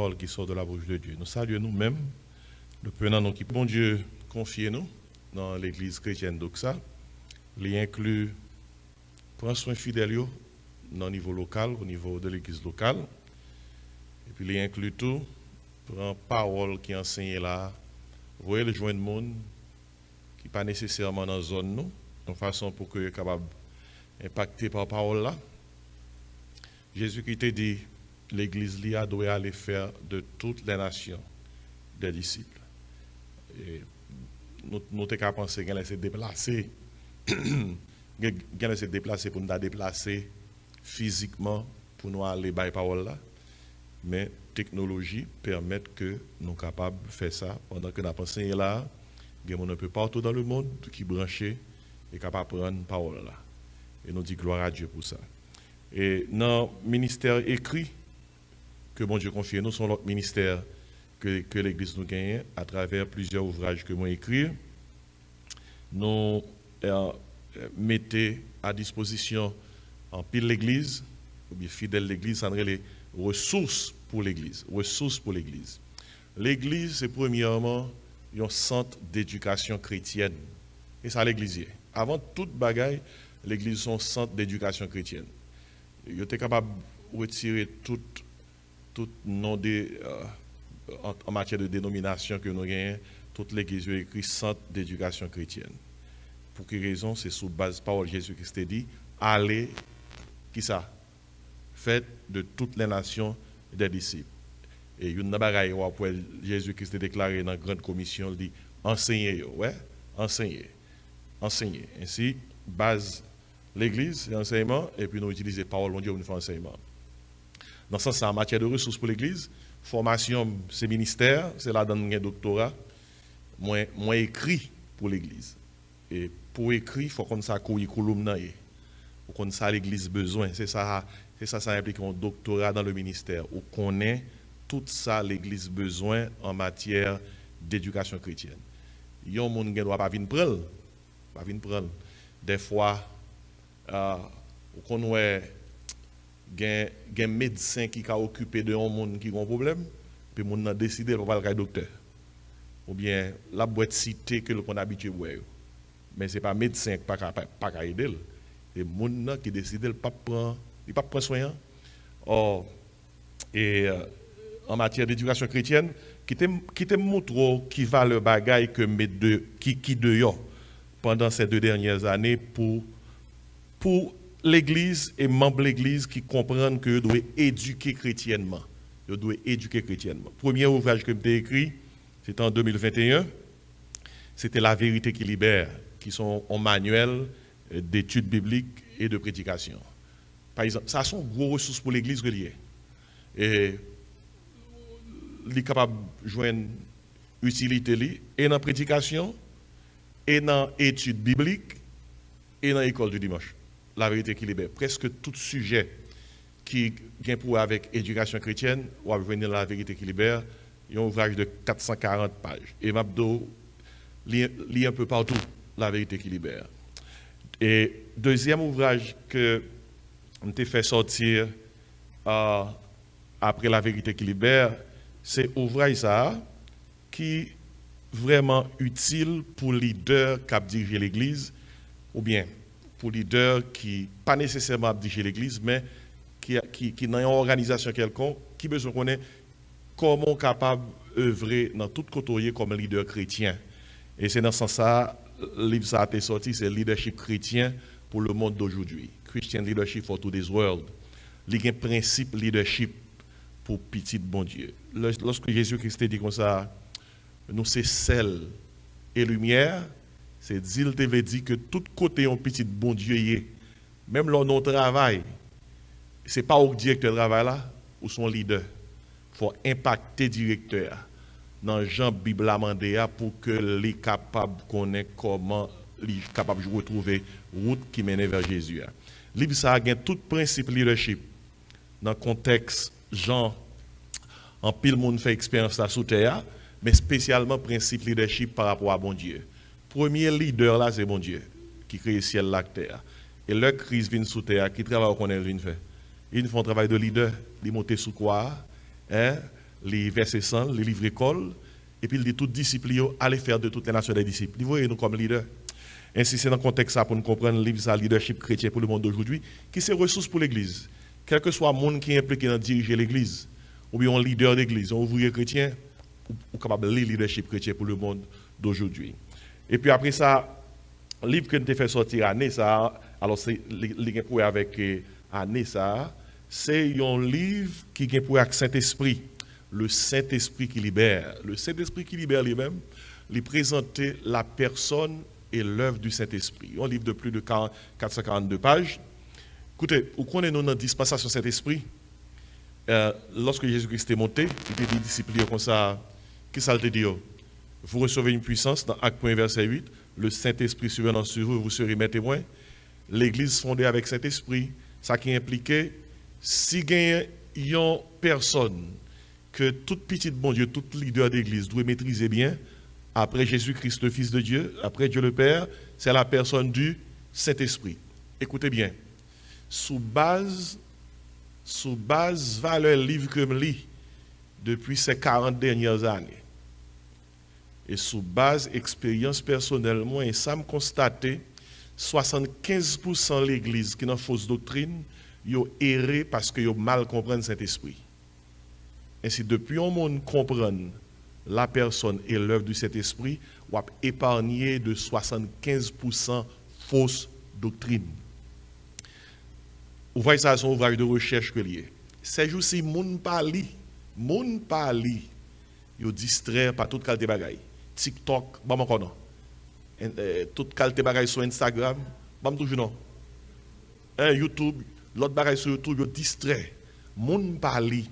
parole qui sort de la bouche de Dieu. Nous saluons nous-mêmes, nous prenons nous qui bon Dieu confie nous dans l'église chrétienne d'Oxa. Il inclut prendre soin fidèle dans le niveau local, au niveau de l'église locale. Et puis il inclut tout, prendre parole qui enseigne là, voyez le joint de monde qui n'est pas nécessairement dans la zone nous, de façon pour que soit capable impacté par parole là. Jésus qui t'a dit l'église doit aller faire de toutes les nations des disciples. Et nous sommes capables de penser qu'elle s'est déplacée. Elle s'est déplacée pour nous déplacer physiquement pour nous aller par parole là. Mais la technologie permet que nous sommes capables de faire ça pendant que nous enseignons là. Il y a un peu partout dans le monde qui branché et capable de prendre parole là. Et nous disons gloire à Dieu pour ça. Et dans le ministère écrit que bon Dieu confie nous, sont l'autre ministère que l'Église nous gagne à travers plusieurs ouvrages que moi écrit. Nous mettons à disposition en pile l'Église, ou bien fidèle l'Église, ça les ressources pour l'Église. Ressources pour l'Église. L'Église, c'est premièrement un centre d'éducation chrétienne. Et ça l'Église. Avant toute bagaille, l'Église est un centre d'éducation chrétienne. Il était capable de retirer tout nom en matière de dénomination que nous avons, toute l'Église a écrit centre d'éducation chrétienne. Pour quelle raison? C'est sous base de parole Jésus-Christ a dit, allez, qui ça? Faites de toutes les nations des disciples. Et une bagaille où Jésus-Christ a déclaré dans la grande commission, il dit, enseignez, ouais, enseignez. Enseigner. Ainsi, base l'Église, l'enseignement, et puis nous utilisons parole de Dieu pour nous faire enseignement. Dans ce sens, en matière de ressources pour l'Église, formation, c'est ministère, c'est là dans un doctorat, moi écrit pour l'Église. Et pour écrire, il faut qu'on ait un curriculum, il faut qu'on ait l'Église besoin. C'est ça implique un doctorat dans le ministère, où on connaît tout ça l'Église besoin en matière d'éducation chrétienne. Il y a un monde qui ne doit pas venir prendre. Des fois, on a un médecin qui a occupé de un monde qui a un problème, puis on a décidé de ne pas aller docteur. Ou bien, la boîte cité que l'on a habitué à voir. Mais ce n'est pas le médecin qui n'a pas aider. C'est le monde qui décide de ne pas prendre soin. Or, et en matière d'éducation chrétienne, qui te montre qui va le bagage que qui dehors pendant ces 2 dernières années pour l'Église et membres de l'Église qui comprennent que doit éduquer chrétiennement. Premier ouvrage que j'ai écrit, c'était en 2021. C'était La vérité qui libère, qui sont un manuel d'études bibliques et de prédication. Par exemple, ça sont gros ressources pour l'Église reliée. Et il est capable de joindre utilité et dans la prédication, et dans l'étude biblique, et dans l'école du dimanche. La vérité qui libère. Presque tout sujet qui vient pour avec éducation chrétienne, ou venir la vérité qui libère, il y a un ouvrage de 440 pages. Et Mabdo lit un peu partout la vérité qui libère. Et deuxième ouvrage que on t'a fait sortir après la vérité qui libère, c'est ouvrage ça qui vraiment utile pour leader qui dirige l'Église, ou bien pour leader qui pas nécessairement dirige l'Église, mais qui dans une organisation quelconque, qui besoin connaître comment capable œuvrer dans toute côté comme leader chrétien. Et c'est dans ce sens-là, le livre ça a été sorti, c'est leadership chrétien pour le monde d'aujourd'hui. Christian Leadership for Today's World. Il y a un principe leadership pour petit bon Dieu. Lorsque Jésus-Christ dit comme ça, nous c'est sel et lumière, c'est dire te veut dire que tout côté un petit bon Dieu y est. Même dans notre travail, c'est pas au directeur de travail là ou son leader. Il faut impacter directeur dans Jean Bible amandé pour que les capable connaître comment les capable de retrouver route qui mène vers Jésus. Livre ça a tout principe leadership dans le contexte Jean en pile monde fait expérience là sous terre, mais spécialement principe leadership par rapport à bon Dieu. Premier leader là c'est bon Dieu qui crée le ciel la terre. Et leur crise vient sous terre qui travaille qu'on vient faire. Ils font un travail de leader, ils montent sous quoi hein? les versets 100, les livres écoles, et puis il dit toutes disciples, allez faire de toutes les nations des disciples. Vous voyez nous comme leaders. Ainsi, c'est dans le contexte ça pour nous comprendre le livre ça, leadership chrétien pour le monde d'aujourd'hui, qui c'est ressource pour l'Église. Quel que soit le monde qui est impliqué dans diriger l'Église, ou bien un leader d'Église, un ouvrier chrétien, ou capable de leadership chrétien pour le monde d'aujourd'hui. Et puis après ça, le livre que nous avons fait sortir année ça, alors c'est le pour avec année ça, c'est un livre qui est pour avec Saint-Esprit, le Saint-Esprit qui libère. Le Saint-Esprit qui libère lui-même, lui présenter la personne et l'œuvre du Saint-Esprit. Un livre de plus de 442 pages. Écoutez, vous connaissez nous dans la dispensation Saint-Esprit, lorsque Jésus-Christ est monté, il était dit disciples comme ça, qu'est-ce que ça te dit? Vous recevez une puissance, dans Acte 1, verset 8, le Saint-Esprit survenant sur vous, vous serez mes témoins. L'Église fondée avec Saint-Esprit, ça qui impliquait, si il y a une personne que toute petite bon Dieu, tout leader d'Église doit maîtriser bien, après Jésus-Christ, le Fils de Dieu, après Dieu le Père, c'est la personne du Saint-Esprit. Écoutez bien, sous base valeur livre que je lis depuis ces 40 dernières années, et sous base expérience personnelle, moi, et ça me constaté, 75% de l'Église qui est dans fausse doctrine, ils ont erré parce qu'ils ont mal compris Saint-Esprit. Ainsi, depuis un monde comprendre la personne et l'œuvre du Saint-Esprit, on a épargné de 75% fausse doctrine. Vous voyez ça, c'est un ouvrage de recherche que lié. Ces jours-ci, moun parli, yo distrait par toute qualité bagaille. TikTok, bon encore non. Toute qualité bagaille sur Instagram, bon toujours non. YouTube, l'autre bagaille sur YouTube, yo distrait. Moun parli.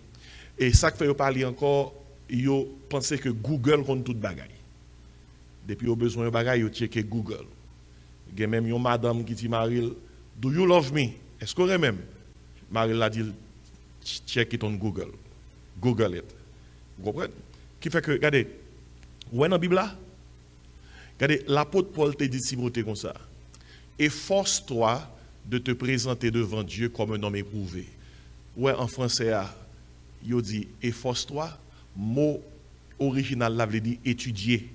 Et ça que fait yo parler encore, yo pensez que Google compte toute bagaille. Depuis yo besoin de bagaille, yo checker Google. Il y a même une madame qui dit Maril, do you love me? Est-ce qu'on même? Maril a dit check it on Google. Google it. Vous comprenez? Qui fait que, regardez, où est dans la Bible là? Regardez, l'apôtre Paul te dit Timothée comme ça. Efforce-toi de te présenter devant Dieu comme un homme éprouvé. Ouais, en français, il dit efforce-toi. Mot original là veut dire étudier.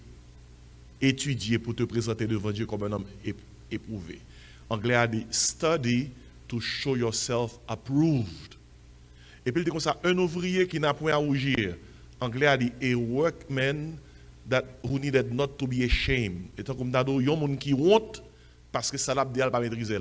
Étudier pour te présenter devant Dieu comme un homme éprouvé. Anglais a dit study to show yourself approved. Et puis il dit comme ça, un ouvrier qui n'a point à rougir. Anglais a dit a workman who needed not to be ashamed. Et tant comme d'ado, il y a un monde qui honte parce que ça l'a pas maîtriser.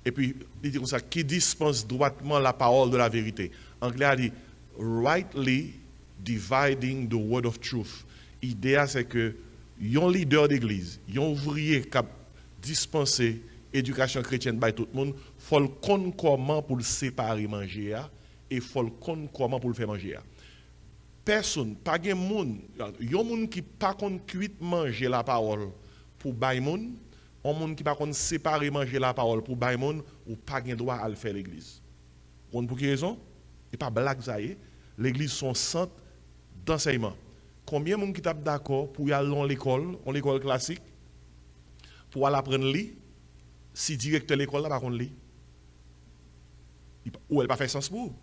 Et puis il dit comme ça, qui dispense droitement la parole de la vérité. Anglais a dit rightly dividing the word of truth. L'idée c'est que un leader d'église, un ouvrier qui a dispensé éducation chrétienne by tout le monde, faut le connaître comment pour le séparer manger et faut le connaître comment pour le faire manger. Personne, pas de monde, yon monde qui pas connaît cuit manger la parole pour bay monde, un monde qui pas connaît séparer manger la parole pour bay monde ou pas de droit à le faire l'église. Pour quelle raison? Et pas blague ça y est, l'église son centre d'enseignement. Combien de monde qui tape d'accord pour y aller à l'école classique pour aller apprendre lire si directeur de l'école là pas connaît lire? Ou elle pas fait sens pour?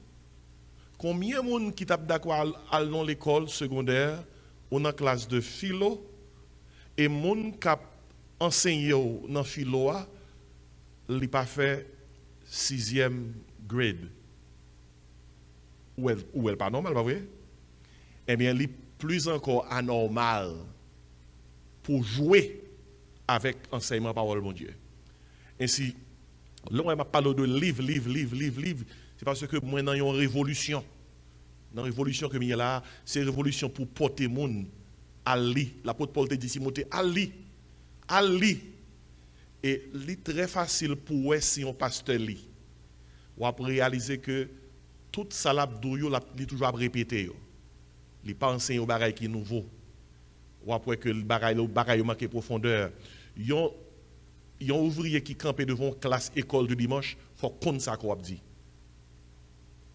Combien de monde qui tape d'accord à l'école secondaire ou dans la classe de philo et monde qui enseigné dans philo il pas fait 6e grade ou elle pas normal pas vrai? Eh bien il plus encore anormal pour jouer avec enseignement parole mon Dieu. Ainsi là on m'a parlé de livre, c'est parce que moi dans une révolution. Dans la révolution que il là, c'est une révolution pour porter monde à lire. L'apôtre Paul te dit Timothée à lire. Et c'est très facile pour si on pasteur lit. Ou après réaliser que toute ça l'a toujours à répéter. Il n'est pas enseigné au bagaille qui est nouveau. Ou après que le bagaille manque profondeur. Il y a un ouvrier qui campe devant une classe école de dimanche, il faut qu'on ça qu'on dit.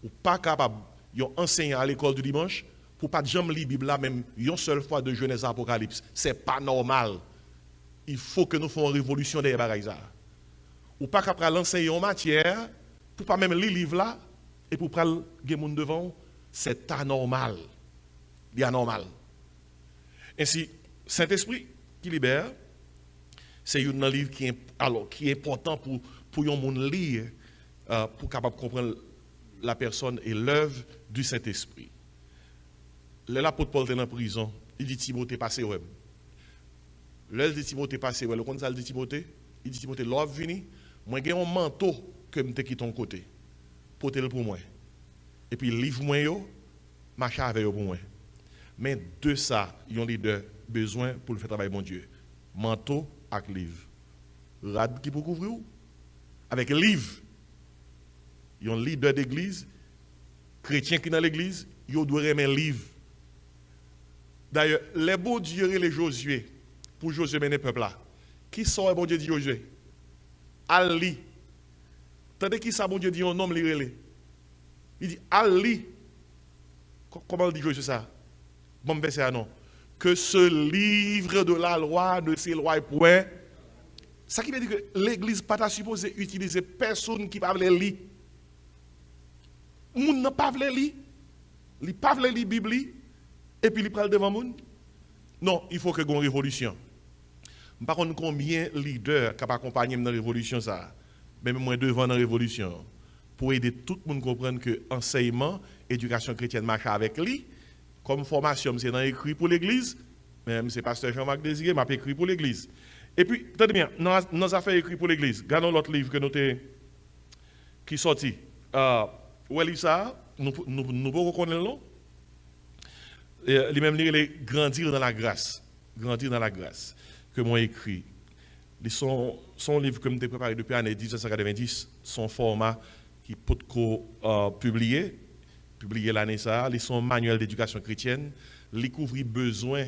Ou pas capable, il y a un enseignant à l'école du dimanche, pour pas jamais lire la Bible là, même une seule fois de Genèse à Apocalypse. C'est pas normal. Il faut que nous fassions une révolution des bagailles. Ou pas capable l'enseigner en matière, pour pas même lire le livre là, et pour prendre les gens devant, c'est anormal. Il est anormal. Ainsi, Saint-Esprit qui libère, c'est un livre qui est important pour un monde lire, pour capable comprendre la personne et l'œuvre du Saint-Esprit. L'apôtre Paul était en prison, il dit Timothée, passez ouais. L'heure dit Timothée, passez ouais. Le compte ça dit Timothée, il dit Timothée, l'œuvre vini, moi j'ai un manteau que me qui ton côté, portez-le pour moi. Et puis livre-moi yo, marche avec yo pour moi. Mais de ça, ils ont leader besoin pour le faire travailler mon Dieu. Manteau avec livre. Rad qui peut couvrir avec livre. Ils ont leader d'église, chrétien qui dans l'église, ils doivent aimer livre. D'ailleurs, les bons dieux et les Josué, pour Josué mener le peuple là, qui sont les bons dieux de Josué? Ali. Tandis qui ça, bon Dieu dit un homme li. Il dit Ali. Comment il dit Josué ça? Bon, verset à non. Que ce livre de la loi ne s'éloigne point. Ça qui veut dire que l'église pas supposé utiliser personne qui parle lire. Moun n'a pas lire. Il pas lire la Bible et puis il parle devant moun. Non, il faut que gon révolution. Par contre combien leaders qui accompagner dans la révolution ça. Même moi devant dans la révolution pour aider tout le monde à comprendre que enseignement, éducation chrétienne marche avec lui. Comme formation, c'est dans écrit pour l'église. Même c'est pasteur Jean-Marc Désiré m'a écrit pour l'église. Et puis, tenez bien, nos affaires écrites pour l'église. Regardons l'autre livre que nous qui sorti. Où est ça? Nous pouvons reconnaître le nom. Les mêmes livres, les Grandir dans la grâce. Grandir dans la grâce. Que moi écrit. Son livre que je préparé depuis l'année 1990, son format qui peut être publié l'année ça, ils sont manuel d'éducation chrétienne, ils couvrent besoin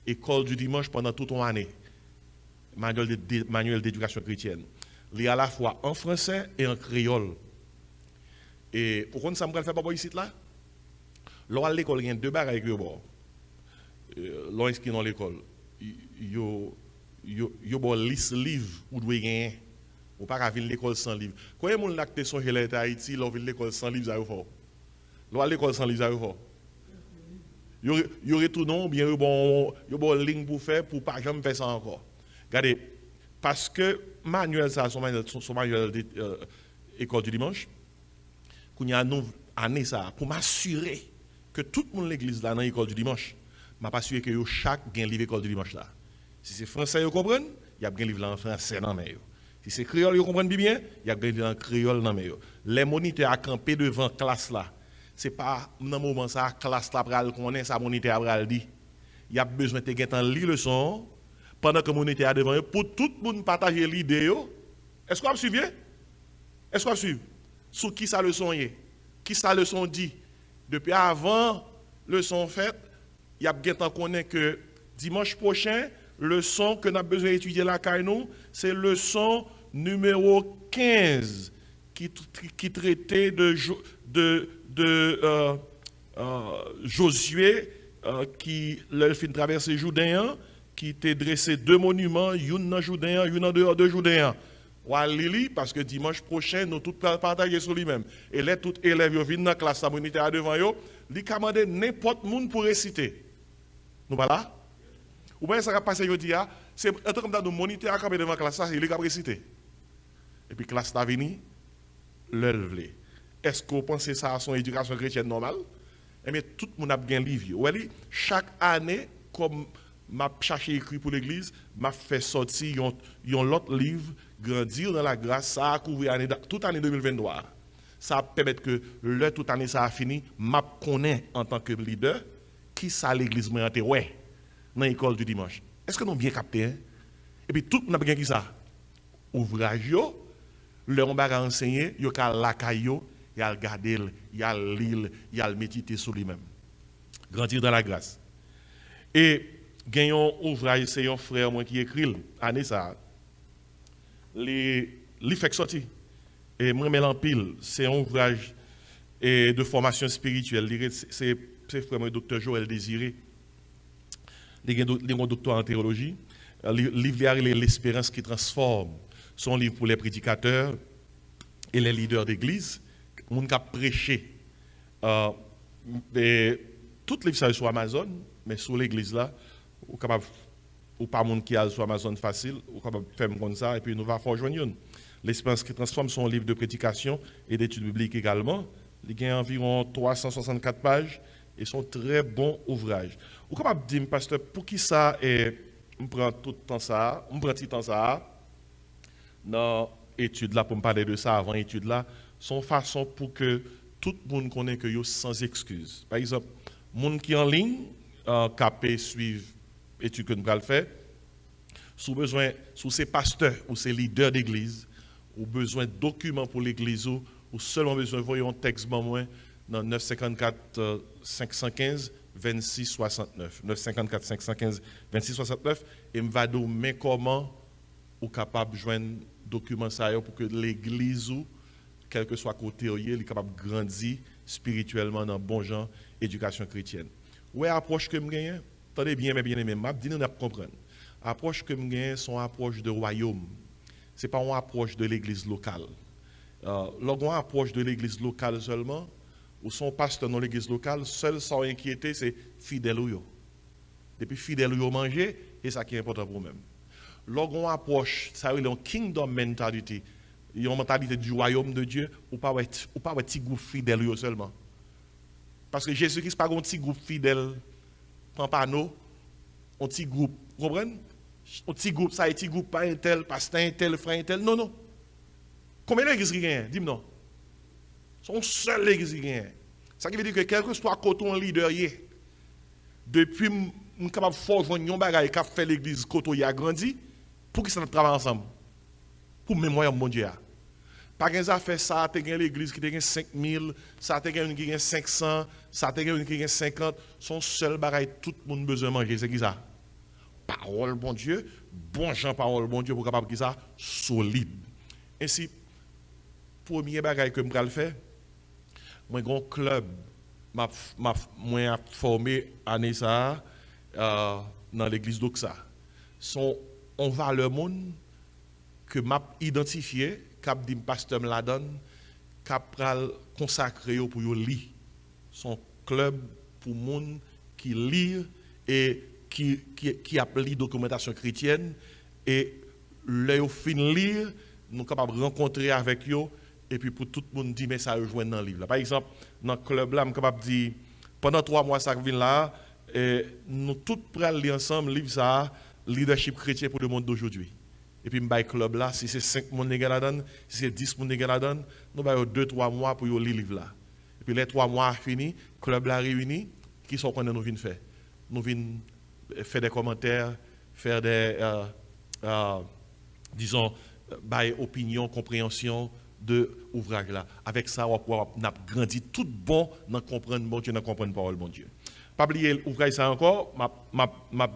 école du dimanche pendant toute une année. Manuel d'éducation chrétienne. Il est à la fois en français et en créole. Et pourquoi ça me fait pas ici là? Lorsque à l'école, il y a deux bagages que bon. Lorsque qui dans l'école, yo bon liste livre ou doit gagner. Ou pas venir l'école sans livre. Quand les gens qui sont chez Haïti, ils viennent l'école sans livre, ça fort. Lorsque l'école sans livre, ça fort. Il y aurait tout non, bien il y a bon ligne pour faire pour pas jamais faire ça encore. Regardez, parce que manuel ça son manuel école du dimanche, qu'on y a une année ça pour m'assurer que tout le monde l'église là dans l'école du dimanche, m'a pas assuré que chaque gain livre école du dimanche là. Si c'est français vous comprenez, il y a bien livre là en français dans mais si c'est créole vous comprenez bien, il y a bien livre en créole dans mais les moniteurs à camper devant classe là. C'est pas dans moment ça classe là pral connaît ça moniteur pral dit. Il y a besoin de gagner lire leçon pendant que moniteur devant pour tout le monde partager l'idée. Est-ce qu'on suit bien? Est-ce qu'on suit? Sous qui ça leçon est? Qui ça leçon dit? Depuis avant leçon faite, il y a bien temps connaît que dimanche prochain, leçon que nous avons besoin d'étudier la nous, c'est leçon numéro 15 qui traitait de Josué qui leur fin traverser Jourdain qui t'a dressé deux monuments, une dans Jourdain, une en dehors de Jourdain. Lili parce que dimanche prochain nous tous partager sur lui-même. Et les tous élèves viennent dans la classe communautaire devant eux, ils commandent n'importe monde pour réciter. Nous pas là? Ou bien ça va passer aujourd'hui, c'est un truc comme ça, nous moniteur à camper devant la classe, il est capable de réciter. Et puis la classe est venue, l'œuvre. Est-ce que vous pensez ça à son éducation chrétienne normale? Eh bien, tout le monde a bien livre. Chaque année, comme m'a cherché écrit pour l'église, m'a fait sortir un autre livre, Grandir dans la grâce, ça a couvert toute l'année 2023. Ça permet que toute année ça a fini, m'a connaît en tant que leader, qui ça l'église m'a ouais dans l'école du dimanche. Est-ce que nous bien capté? Hein? Et puis tout le monde a bien qui ça? Ouvrage, le on va enseigner, yo ka la caillou, il a regarder, il a lire, il a méditer sur lui-même. Grandir dans la grâce. Et gagnons ouvrage, c'est un frère moi qui écrit année ça. Les fait sorti. Et moi en pile, c'est un ouvrage de formation spirituelle. C'est frère moi docteur Joël Désiré. Il est un docteur en théologie. Le livre l'espérance qui transforme. Son livre pour les prédicateurs et les leaders d'église. On a prêché Et toutes les livres sur Amazon, mais sur l'église là, ou capable ou pas monde qui a sur Amazon facile, ou capable faire comme ça et puis nous va faire joindre. L'Espérance qui transforme son livre de prédication et d'études bibliques également. Il y a environ 364 pages et sont très bons ouvrages. Vous capable de dire, pasteur, pour qui ça est, on prend tout le temps ça, on prend tout le temps ça, dans l'étude là, pour me parler de ça avant l'étude là, sont façon pour que tout le monde connaisse que yo sans excuse. Par exemple, monde qui en ligne, capé suivre l'étude que nous allons faire, sous ces pasteurs ou ces leaders d'église, ou besoin de documents pour l'église, ou seulement besoin de voir un texte moins dans 954 515 26 69. 954 515 26 69 et me va donner comment ou capable de joindre document ça pour que l'église ou quel que soit côté il est capable de grandir spirituellement dans bon genre éducation chrétienne. Ouais, approche que me gagne, attendez bien mais bien aimé, m'a dit nous comprendre. Approche que me gagne sont approche de royaume. C'est pas une approche de l'église locale. Lorsqu'on approche de l'église locale seulement, ou son pasteur dans l'église locale, seul sans inquiéter, c'est fidèle ou yo. Depuis fidèle ou yo manger, et ça qui est important pour nous-mêmes. Lorsqu'on approche, ça veut dire une kingdom mentality, une mentalité du royaume de Dieu, ou pas un petit groupe fidèle yo seulement. Parce que Jésus-Christ pas un petit groupe fidèle, prend pas nous, un petit groupe, vous comprenez? Un petit groupe, ça, un petit groupe, pas un tel, pasteur un tel, frère un tel. Non, non. Combien d'églises qui gagnent? Dis-moi non. Son seul église qui gagne. Ça veut dire que quel que soit côté un leader, depuis, je suis capable de faire un bagage qui a fait l'église côté a grandi, pour qu'ils ça travaille ensemble. Pour mémoire mon Dieu. Par exemple, fait ça, tu as l'église qui a 5000, ça tu as qui a 500, ça tu as qui a 50. Son seul bagage, tout le monde a besoin de manger, c'est qui ça? Parole, bon Dieu, bon Jean, parole, bon Dieu, pour capable de ça solide. Ainsi, premier bagage que je vais faire, moi j'ai un club, moi formé année ça dans l'église d'Oxa. On va le monde que m'a identifié, cap dit pasteur me la donne, cap consacré pour yo lire. Son club pour monde qui lit et qui a lu documentation chrétienne et le fin lire nous capables de rencontrer avec eux et puis pour tout le monde dire mais ça rejoindre dans le livre. Par exemple, dans le club là, je suis capable de dire pendant 3 mois ça vient là nous tous prenons lire ensemble livre ça leadership chrétien pour le monde d'aujourd'hui. Et puis le club là, si c'est 5 monde là-dedans, si c'est 10 monde là-dedans, nous avons 2-3 mois pour lire le livre là. Et puis les 3 mois finis, club là réuni, qui sont qu'on nous vient faire. Nous venons faire des commentaires, faire des disons opinion, compréhension de ouvrage là. Avec ça, on va pouvoir grandir tout bon dans comprendre bon Dieu, dans comprendre parole bon Dieu. Pas oublier l'ouvrage ça encore, m'a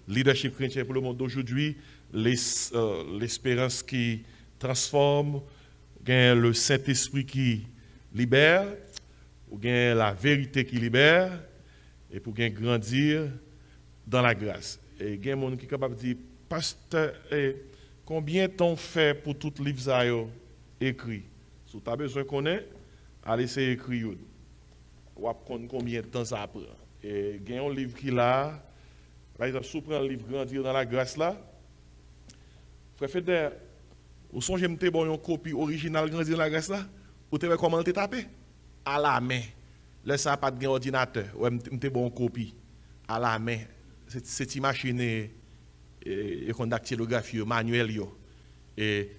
leadership chrétien pour le monde d'aujourd'hui, l'espérance qui transforme, le Saint-Esprit qui libère, ou la vérité qui libère, et pour grandir dans la grâce. Et il y a des gens qui sont capables de dire, pasteur, combien t'ont fait pour tout livre ça écrit? Si tu as besoin de connaître, allez essayer d'écrire. Ou combien de temps ça prend. Et il y a un livre qui est là, par exemple, si vous prenez le livre Grandir dans la grâce là, frère Feder, vous songez que vous avez une copie originale Grandir dans la grâce là, vous avez comment le taper? À la main. Là, ça n'a pas de ordinateur, vous avez une copie. À la main. C'est une machine et dactylographie manuel. Et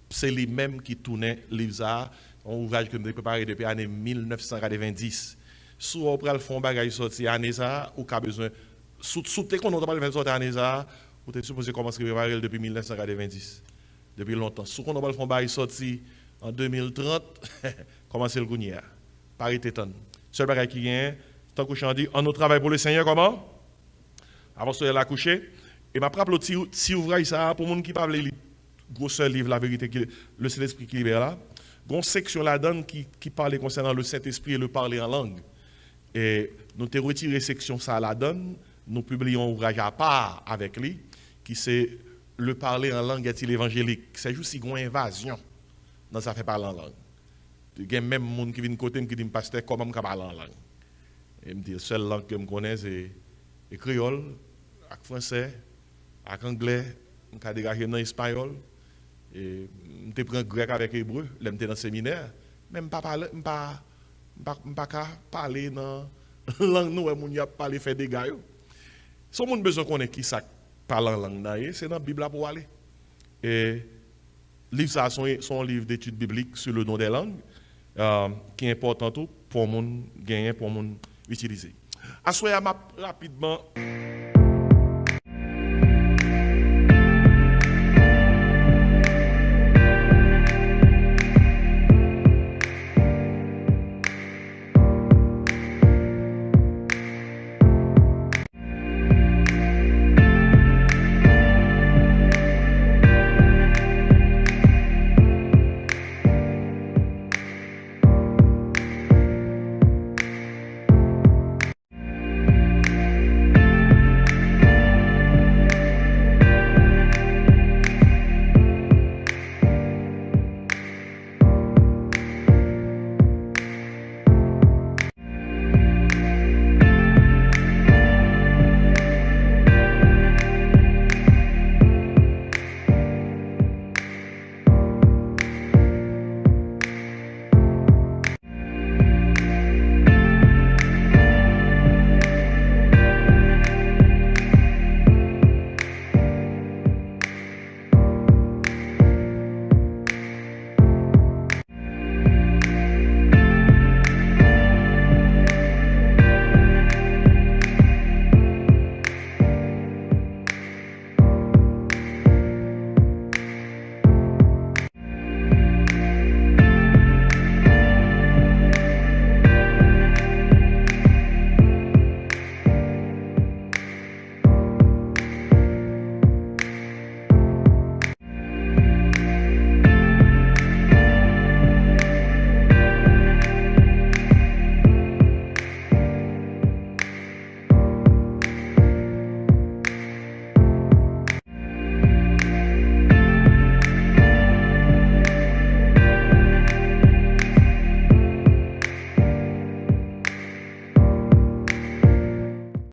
c'est lui-même qui tournait le livre ça, un ouvrage que nous avons préparé depuis l'année 1990. Si on prend le fond bagage sorti année ça, ou qu'a besoin sous tes qu'on n'a pas le sortir année ça, vous êtes supposé commencer à préparer depuis 1990. Depuis longtemps. Si on n'a pas le fond bagage sorti en 2030, commencez le gounier. Parité ton. Seul bagage qui vient, tant que je dis, on nous travaille pour le Seigneur comment? Avant de la coucher. Et ma propre petit ouvrage ça pour les gens qui parlent le gros seul livre la vérité le Saint-Esprit qui libère là. Une section là-dedans qui parle concernant le Saint-Esprit et le parler en langue. Et nous avons retiré section ça là-dedans, nous publions un ouvrage à part avec lui qui c'est le parler en langue est-il évangélique. C'est juste une invasion dans ça fait parler en langue. Il y a même des gens qui viennent côté qui disent pasteur comment je parle en langue. Et me dit seule langue que je connais c'est le créole, le français, le anglais, je peux dégager dans l'espagnol et je prends grec avec hébreu, là j'étais dans le séminaire, même pas parler pas parler dans langue nous moun y a parler faire des gars. Si on a besoin qu'on ait qui ça parle en langue c'est dans la Bible pour aller. Et livre ça son livre d'études bibliques sur le nom des langues qui est important tout pour mon gagner pour mon utiliser. Assoya rapidement